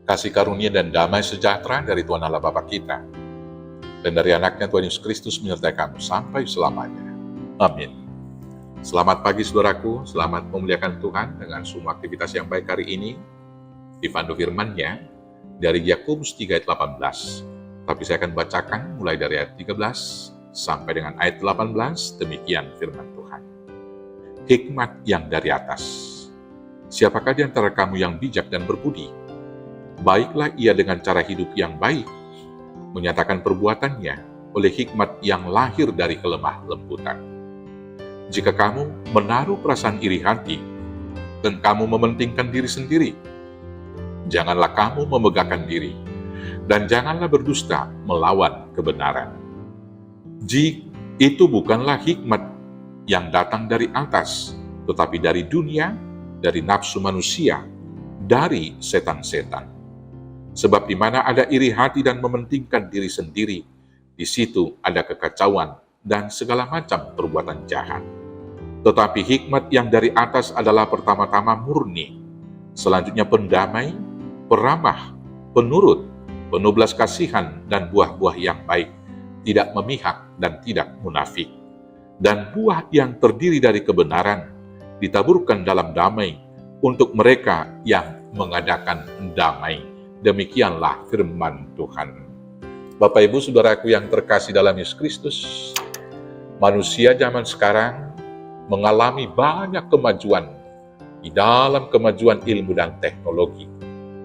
Kasih karunia dan damai sejahtera dari Tuhan Allah Bapa kita dan dari anaknya Tuhan Yesus Kristus menyertai kamu sampai selamanya. Amin. Selamat pagi saudaraku, selamat memuliakan Tuhan dengan semua aktivitas yang baik hari ini. Dipandu firman-Nya dari Yakobus 3 ayat 18. Tapi saya akan bacakan mulai dari ayat 13 sampai dengan ayat 18, demikian firman Tuhan. Hikmat yang dari atas. Siapakah di antara kamu yang bijak dan berbudi? Baiklah ia dengan cara hidup yang baik, menyatakan perbuatannya oleh hikmat yang lahir dari kelemah lembutan. Jika kamu menaruh perasaan iri hati, dan kamu mementingkan diri sendiri, janganlah kamu memegahkan diri, dan janganlah berdusta melawan kebenaran. Jika itu bukanlah hikmat yang datang dari atas, tetapi dari dunia, dari nafsu manusia, dari setan-setan. Sebab di mana ada iri hati dan mementingkan diri sendiri, di situ ada kekacauan dan segala macam perbuatan jahat. Tetapi hikmat yang dari atas adalah pertama-tama murni, selanjutnya pendamai, peramah, penurut, penuh belas kasihan dan buah-buah yang baik, tidak memihak dan tidak munafik. Dan buah yang terdiri dari kebenaran ditaburkan dalam damai untuk mereka yang mengadakan damai. Demikianlah firman Tuhan. Bapak Ibu Saudaraku yang terkasih dalam Yesus Kristus, manusia zaman sekarang mengalami banyak kemajuan di dalam kemajuan ilmu dan teknologi,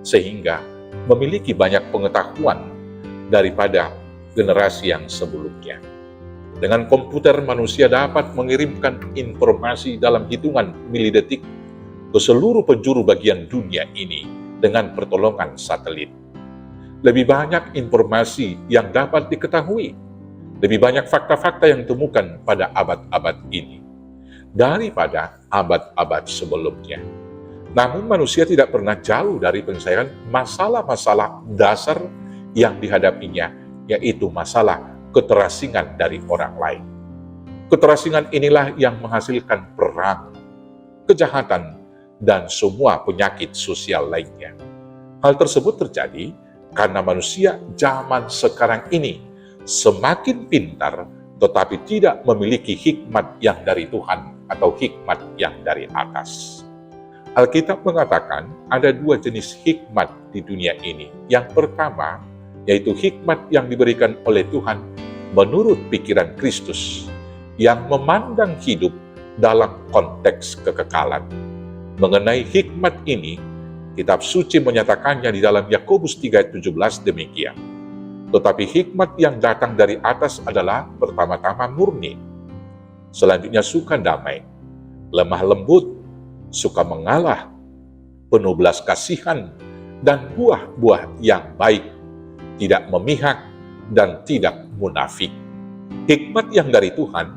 sehingga memiliki banyak pengetahuan daripada generasi yang sebelumnya. Dengan komputer, manusia dapat mengirimkan informasi dalam hitungan milidetik ke seluruh penjuru bagian dunia ini dengan pertolongan satelit. Lebih banyak informasi yang dapat diketahui, lebih banyak fakta-fakta yang ditemukan pada abad-abad ini daripada abad-abad sebelumnya. Namun manusia tidak pernah jauh dari penyelesaian masalah-masalah dasar yang dihadapinya, yaitu masalah keterasingan dari orang lain. Keterasingan inilah yang menghasilkan perang, kejahatan, dan semua penyakit sosial lainnya. Hal tersebut terjadi karena manusia zaman sekarang ini semakin pintar, tetapi tidak memiliki hikmat yang dari Tuhan atau hikmat yang dari atas. Alkitab mengatakan ada dua jenis hikmat di dunia ini. Yang pertama, yaitu hikmat yang diberikan oleh Tuhan menurut pikiran Kristus, yang memandang hidup dalam konteks kekekalan. Mengenai hikmat ini, kitab suci menyatakannya di dalam Yakobus 3 ayat 17 demikian. Tetapi hikmat yang datang dari atas adalah pertama-tama murni, selanjutnya suka damai, lemah lembut, suka mengalah, penuh belas kasihan, dan buah-buah yang baik, tidak memihak dan tidak munafik. Hikmat yang dari Tuhan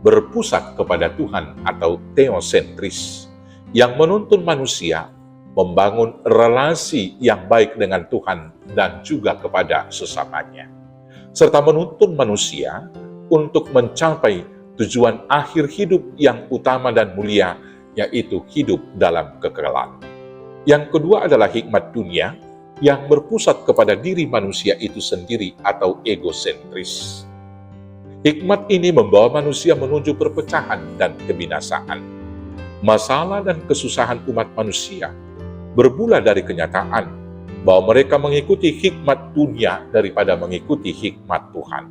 berpusat kepada Tuhan atau teosentris, yang menuntun manusia membangun relasi yang baik dengan Tuhan dan juga kepada sesamanya, serta menuntun manusia untuk mencapai tujuan akhir hidup yang utama dan mulia, yaitu hidup dalam kekekalan. Yang kedua adalah hikmat dunia yang berpusat kepada diri manusia itu sendiri atau egosentris. Hikmat ini membawa manusia menuju perpecahan dan kebinasaan. Masalah dan kesusahan umat manusia bermula dari kenyataan bahwa mereka mengikuti hikmat dunia daripada mengikuti hikmat Tuhan.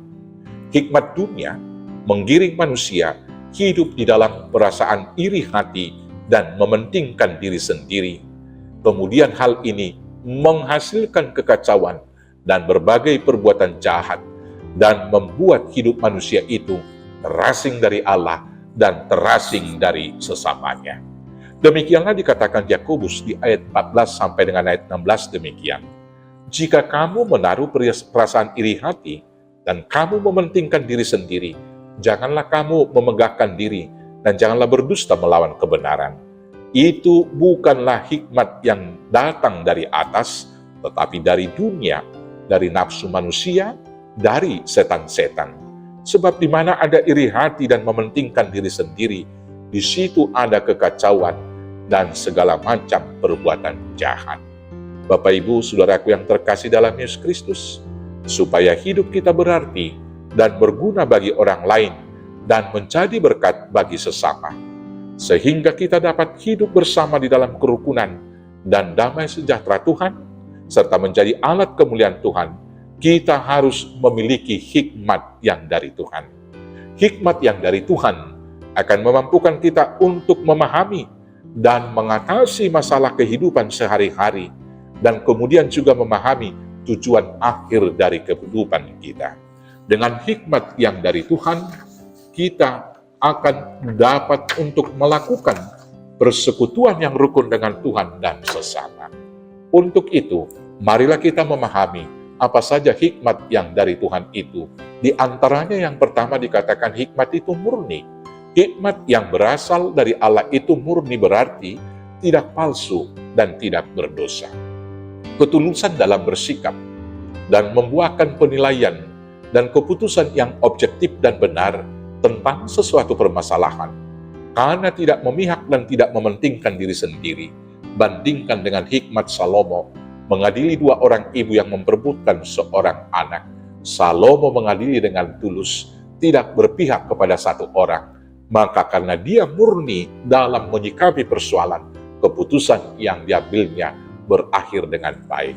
Hikmat dunia menggiring manusia hidup di dalam perasaan iri hati dan mementingkan diri sendiri. Kemudian hal ini menghasilkan kekacauan dan berbagai perbuatan jahat dan membuat hidup manusia itu terasing dari Allah dan terasing dari sesamanya. Demikianlah dikatakan Yakobus di ayat 14 sampai dengan ayat 16 demikian. Jika kamu menaruh perasaan iri hati dan kamu mementingkan diri sendiri, janganlah kamu memegahkan diri dan janganlah berdusta melawan kebenaran. Itu bukanlah hikmat yang datang dari atas, tetapi dari dunia, dari nafsu manusia, dari setan-setan. Sebab di mana ada iri hati dan mementingkan diri sendiri, di situ ada kekacauan dan segala macam perbuatan jahat. Bapak, Ibu, Saudaraku yang terkasih dalam Yesus Kristus, supaya hidup kita berarti dan berguna bagi orang lain dan menjadi berkat bagi sesama, sehingga kita dapat hidup bersama di dalam kerukunan dan damai sejahtera Tuhan, serta menjadi alat kemuliaan Tuhan. Kita harus memiliki hikmat yang dari Tuhan. Hikmat yang dari Tuhan akan memampukan kita untuk memahami dan mengatasi masalah kehidupan sehari-hari, dan kemudian juga memahami tujuan akhir dari kehidupan kita. Dengan hikmat yang dari Tuhan, kita akan dapat untuk melakukan persekutuan yang rukun dengan Tuhan dan sesama. Untuk itu, marilah kita memahami apa saja hikmat yang dari Tuhan itu. Di antaranya yang pertama dikatakan hikmat itu murni. Hikmat yang berasal dari Allah itu murni, berarti tidak palsu dan tidak berdosa. Ketulusan dalam bersikap dan membuahkan penilaian dan keputusan yang objektif dan benar tentang sesuatu permasalahan, karena tidak memihak dan tidak mementingkan diri sendiri. Bandingkan dengan hikmat Salomo mengadili dua orang ibu yang memperebutkan seorang anak. Salomo mengadili dengan tulus, tidak berpihak kepada satu orang. Maka karena dia murni dalam menyikapi persoalan, keputusan yang diambilnya berakhir dengan baik.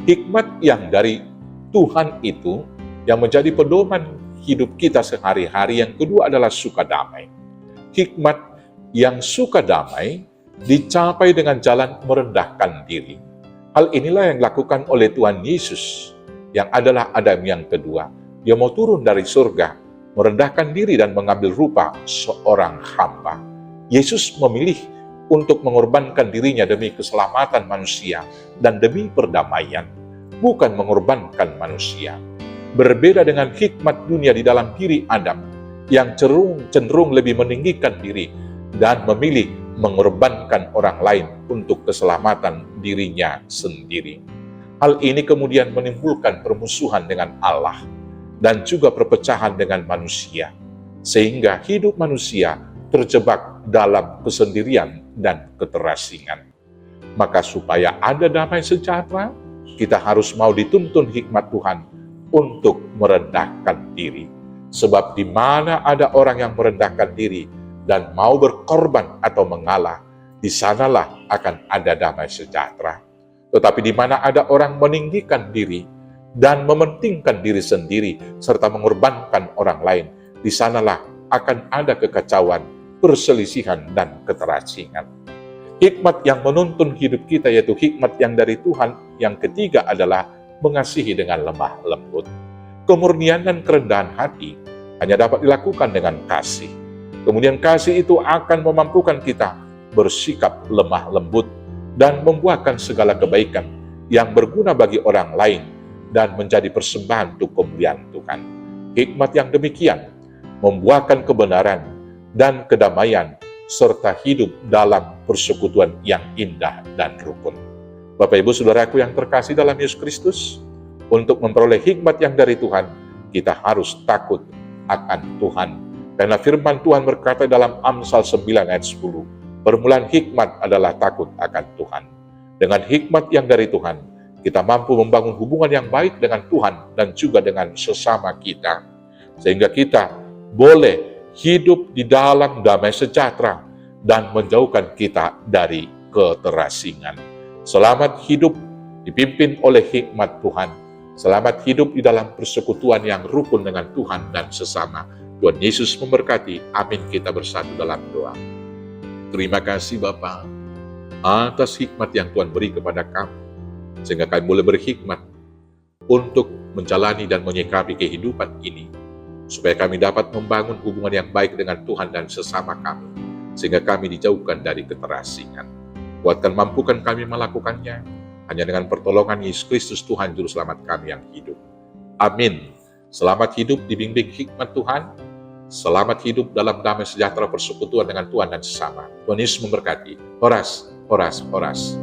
Hikmat yang dari Tuhan itu yang menjadi pedoman hidup kita sehari-hari. Yang kedua adalah suka damai. Hikmat yang suka damai dicapai dengan jalan merendahkan diri. Hal inilah yang dilakukan oleh Tuhan Yesus, yang adalah Adam yang kedua. Dia mau turun dari surga, merendahkan diri dan mengambil rupa seorang hamba. Yesus memilih untuk mengorbankan dirinya demi keselamatan manusia dan demi perdamaian, bukan mengorbankan manusia. Berbeda dengan hikmat dunia di dalam diri Adam, yang cenderung lebih meninggikan diri dan memilih mengorbankan orang lain untuk keselamatan dirinya sendiri. Hal ini kemudian menimbulkan permusuhan dengan Allah dan juga perpecahan dengan manusia, sehingga hidup manusia terjebak dalam kesendirian dan keterasingan. Maka supaya ada damai sejahtera, kita harus mau dituntun hikmat Tuhan untuk merendahkan diri. Sebab di mana ada orang yang merendahkan diri dan mau berkorban atau mengalah, di sanalah akan ada damai sejahtera. Tetapi di mana ada orang meninggikan diri dan mementingkan diri sendiri serta mengorbankan orang lain, di sanalah akan ada kekacauan, perselisihan, dan keterasingan. Hikmat yang menuntun hidup kita yaitu hikmat yang dari Tuhan. Yang ketiga adalah mengasihi dengan lemah lembut. Kemurnian dan kerendahan hati hanya dapat dilakukan dengan kasih. Kemudian kasih itu akan memampukan kita bersikap lemah lembut dan membuahkan segala kebaikan yang berguna bagi orang lain dan menjadi persembahan untuk kemuliaan Tuhan. Hikmat yang demikian membuahkan kebenaran dan kedamaian serta hidup dalam persekutuan yang indah dan rukun. Bapak, Ibu, Saudaraku yang terkasih dalam Yesus Kristus, untuk memperoleh hikmat yang dari Tuhan, kita harus takut akan Tuhan. Karena firman Tuhan berkata dalam Amsal 9 ayat 10, permulaan hikmat adalah takut akan Tuhan. Dengan hikmat yang dari Tuhan, kita mampu membangun hubungan yang baik dengan Tuhan dan juga dengan sesama kita. Sehingga kita boleh hidup di dalam damai sejahtera dan menjauhkan kita dari keterasingan. Selamat hidup dipimpin oleh hikmat Tuhan. Selamat hidup di dalam persekutuan yang rukun dengan Tuhan dan sesama. Tuhan Yesus memberkati. Amin. Kita bersatu dalam doa. Terima kasih Bapa atas hikmat yang Tuhan beri kepada kami, sehingga kami boleh berhikmat untuk menjalani dan menyikapi kehidupan ini, supaya kami dapat membangun hubungan yang baik dengan Tuhan dan sesama kami, sehingga kami dijauhkan dari keterasingan. Kuatkan, mampukan kami melakukannya, hanya dengan pertolongan Yesus Kristus Tuhan Juru Selamat kami yang hidup. Amin. Selamat hidup dibimbing hikmat Tuhan. Selamat hidup dalam damai sejahtera persekutuan dengan Tuhan dan sesama. Tuhan Yesus memberkati. Horas, horas, horas.